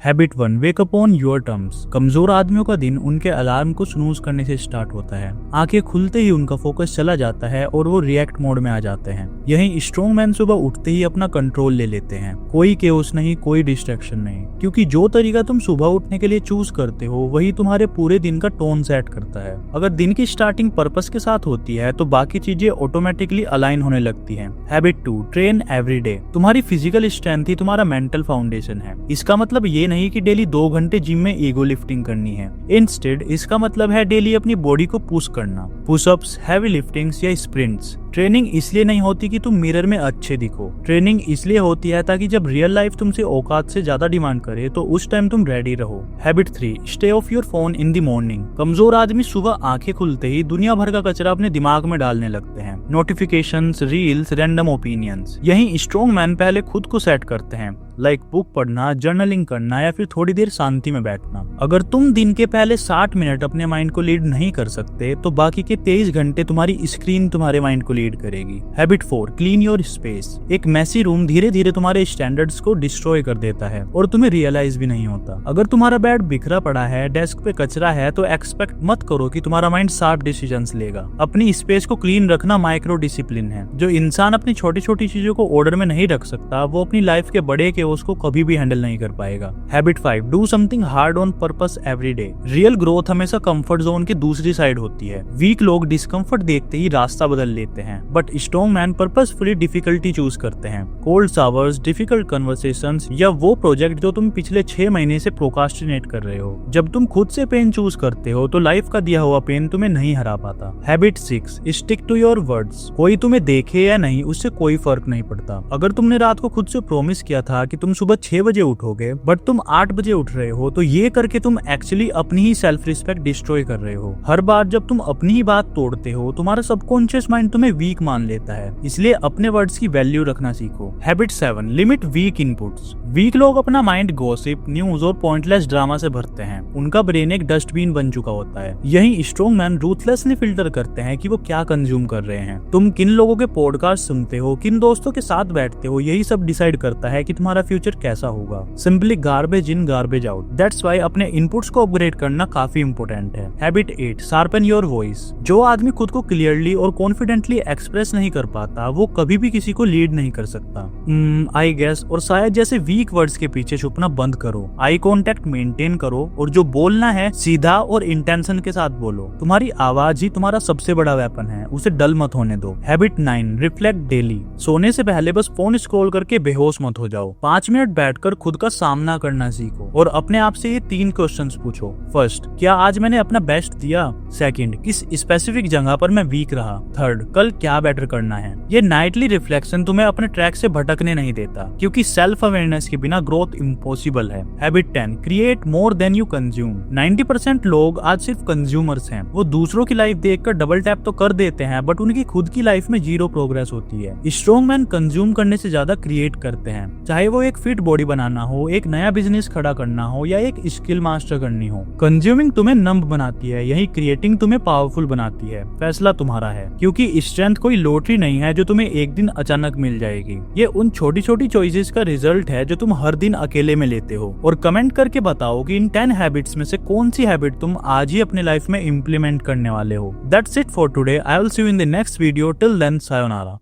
Habit 1, wake up on your terms. कमजोर आदमियों का दिन उनके अलार्म को स्नूज करने से स्टार्ट होता है। आंखें खुलते ही उनका फोकस चला जाता है और वो रिएक्ट मोड में आ जाते हैं। यही स्ट्रॉन्ग मैन सुबह उठते ही अपना कंट्रोल ले लेते हैं। कोई केओस नहीं, कोई डिस्ट्रैक्शन नहीं, क्योंकि जो तरीका तुम सुबह उठने के लिए चूज करते हो वही तुम्हारे पूरे दिन का टोन सेट करता है। अगर दिन की स्टार्टिंग पर्पस के साथ होती है तो बाकी चीजें ऑटोमेटिकली अलाइन होने लगती हैं। Habit 2, train every day. तुम्हारी फिजिकल स्ट्रेंथ ही तुम्हारा मेंटल फाउंडेशन है। इसका मतलब ये नहीं कि डेली 2 घंटे जिम में ईगो लिफ्टिंग करनी है। इंस्टेड इसका मतलब है डेली अपनी बॉडी को पुश करना, पुशअप्स, हैवी लिफ्टिंग्स या स्प्रिंट्स। ट्रेनिंग इसलिए नहीं होती कि तुम मिरर में अच्छे दिखो, ट्रेनिंग इसलिए होती है ताकि जब रियल लाइफ तुमसे औकात से ज्यादा डिमांड करे तो उस टाइम तुम रेडी रहो। Habit 3, stay of your phone in the morning. कमजोर आदमी सुबह आंखें खुलते ही दुनिया भर का कचरा अपने दिमाग में डालने लगते हैं। Notifications, reels, random opinions. यही स्ट्रॉन्ग मैन पहले खुद को सेट करते हैं, लाइक बुक पढ़ना, जर्नलिंग करना या फिर थोड़ी देर शांति में बैठना। अगर तुम दिन के पहले 60 मिनट अपने माइंड को लीड नहीं कर सकते तो बाकी के 23 घंटे तुम्हारी स्क्रीन तुम्हारे माइंड को लीड करेगी। Habit 4, clean your space. एक मैसी रूम धीरे धीरे तुम्हारे स्टैंडर्ड्स को डिस्ट्रॉय कर देता है और तुम्हें रियलाइज भी नहीं होता। अगर तुम्हारा बेड बिखरा पड़ा है, डेस्क पे कचरा है, तो एक्सपेक्ट मत करो कि तुम्हारा माइंड शार्प डिसीजंस लेगा। अपनी स्पेस को क्लीन रखना माइक्रो डिसिप्लिन है। जो इंसान अपनी छोटी छोटी चीजों को ऑर्डर में नहीं रख सकता वो अपनी लाइफ के बड़े के उसको कभी भी हैंडल नहीं कर पाएगा। Habit 5, do something hard on purpose every day. Real growth हमेशा कंफर्ट जोन की दूसरी साइड होती है। वीक लोग डिस्कम्फर्ट देखते ही रास्ता बदल लेते हैं, but strong man purposefully difficulty choose करते हैं। कोल्ड शावर्स, डिफिकल्ट कन्वर्सेशंस या वो प्रोजेक्ट जो तुम पिछले 6 महीने से प्रोकास्टिनेट कर रहे हो। जब तुम खुद से पेन चूज करते हो तो लाइफ का दिया हुआ पेन तुम्हें नहीं हरा पाता। Habit 6, stick to your words. कोई तुम्हें देखे या नहीं उससे कोई फर्क नहीं पड़ता। अगर तुमने रात को खुद से प्रॉमिस किया था कि तुम सुबह 6 बजे उठोगे बट तुम 8 बजे उठ रहे हो तो ये करके तुम एक्चुअली अपनी ही सेल्फ रिस्पेक्ट डिस्ट्रॉय कर रहे हो। हर बार जब तुम अपनी ही बात तोड़ते हो तुम्हारा सबकॉन्शियस माइंड तुम्हें वीक मान लेता है, इसलिए अपने वर्ड्स की वैल्यू रखना सीखो। Habit 7, limit weak inputs. Weak लोग अपना माइंड गॉसिप, न्यूज और पॉइंटलेस ड्रामा से भरते हैं। उनका ब्रेन एक डस्टबिन बन चुका होता है। यही स्ट्रॉन्ग मैन रूथलेसली फिल्टर करते हैं कि वो क्या कंज्यूम कर रहे हैं। तुम किन लोगों के पॉडकास्ट सुनते हो, किन दोस्तों के साथ बैठते हो, यही सब डिसाइड करता है कि तुम्हारा फ्यूचर कैसा होगा। Simply garbage in garbage out. That's why अपने इनपुट्स को अपग्रेड करना काफी इंपॉर्टेंट है। Habit 8, sharpen your voice. जो आदमी खुद को क्लियरली और कॉन्फिडेंटली एक्सप्रेस नहीं कर पाता वो कभी भी किसी को लीड नहीं कर सकता। आई गेस और शायद जैसे वीक वर्ड्स के पीछे छुपना बंद करो, आई कॉन्टेक्ट मेंटेन करो और जो बोलना है सीधा और इंटेंशन के साथ बोलो। तुम्हारी आवाज ही तुम्हारा सबसे बड़ा वेपन है, उसे डल मत होने दो। Habit 9, reflect daily. सोने से पहले बस फोन स्क्रॉल करके बेहोश मत हो जाओ। 5 मिनट बैठकर खुद का सामना करना सीखो और अपने आप से ये 3 क्वेश्चंस पूछो। फर्स्ट, क्या आज मैंने अपना बेस्ट दिया? सेकंड, किस स्पेसिफिक जगह पर मैं वीक रहा? थर्ड, कल क्या बेटर करना है? ये नाइटली रिफ्लेक्शन तुम्हें अपने ट्रैक से भटकने नहीं देता, क्योंकि सेल्फ अवेयरनेस के बिना ग्रोथ इम्पॉसिबल है। Habit 10, create more than you consume. 90% लोग आज सिर्फ कंज्यूमर्स हैं। वो दूसरों की लाइफ देखकर डबल टैप तो कर देते हैं बट उनकी खुद की लाइफ में 0 प्रोग्रेस होती है। स्ट्रॉन्ग मैन कंज्यूम करने से ज्यादा क्रिएट करते हैं, चाहे वो एक फिट बॉडी बनाना हो, एक नया बिजनेस खड़ा करना हो या एक स्किल मास्टर करनी हो। कंज्यूमिंग तुम्हें नंब बनाती है, यही क्रिएटिंग तुम्हें पावरफुल बनाती है। फैसला तुम्हारा है, क्योंकि स्ट्रेंथ कोई लॉटरी नहीं है जो तुम्हें एक दिन अचानक मिल जाएगी। ये उन छोटी छोटी चॉइसेस का रिजल्ट है जो तुम हर दिन अकेले में लेते हो। और कमेंट करके बताओ कि इन 10 हैबिट्स में से कौन सी हैबिट तुम आज ही अपने लाइफ में इम्प्लीमेंट करने वाले हो। That's it for today. I will see you in the next video. Till then, sayonara.